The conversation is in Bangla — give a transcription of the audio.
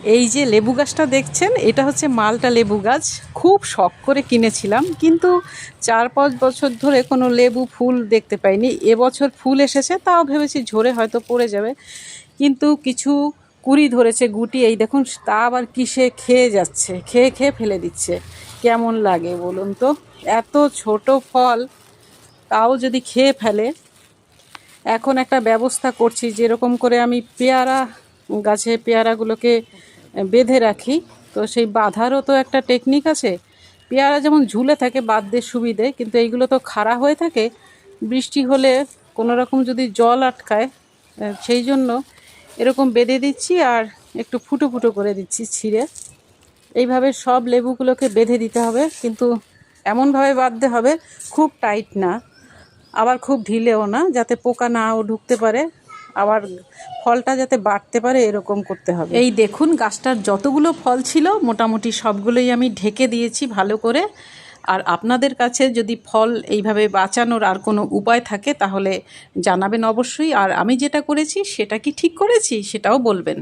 এই যে লেবু গাছটা দেখছেন, এটা হচ্ছে মালটা লেবু গাছ। খুব শখ করে কিনেছিলাম, কিন্তু 4-5 বছর ধরে কোনো লেবু ফুল দেখতে পাইনি। এবছর ফুল এসেছে, তাও ভেবেছি ঝরে হয়তো পড়ে যাবে, কিন্তু কিছু কুড়ি ধরেছে গুটি। এই দেখুন, তা আবার কিসে খেয়ে যাচ্ছে, খেয়ে খেয়ে ফেলে দিচ্ছে। কেমন লাগে বলুন তো, এত ছোট ফল তাও যদি খেয়ে ফেলে। এখন একটা ব্যবস্থা করছি, যেরকম করে আমি পেয়ারা গাছে পেয়ারাগুলোকে বেঁধে রাখি, তো সেই বাঁধারও তো একটা টেকনিক আছে। পেয়ারা যেমন ঝুলে থাকে বাঁধতে সুবিধে, কিন্তু এইগুলো তো খাড়া হয়ে থাকে। বৃষ্টি হলে কোনো রকম যদি জল আটকায়, সেই জন্য এরকম বেঁধে দিচ্ছি আর একটু ফুটো ফুটো করে দিচ্ছি ছিঁড়ে। এইভাবে সব লেবুগুলোকে বেঁধে দিতে হবে, কিন্তু এমনভাবে বাঁধতে হবে খুব টাইট না, আবার খুব ঢিলেও না, যাতে পোকা নাও ঢুকতে পারে, আবার ফলটা যাতে বাড়তে পারে, এরকম করতে হবে। এই দেখুন, গাছটার যতগুলো ফল ছিল মোটামুটি সবগুলোই আমি ঢেকে দিয়েছি ভালো করে। আর আপনাদের কাছে যদি ফল এইভাবে বাঁচানোর আর কোনো উপায় থাকে তাহলে জানাবেন অবশ্যই। আর আমি যেটা করেছি সেটা কি ঠিক করেছি সেটাও বলবেন।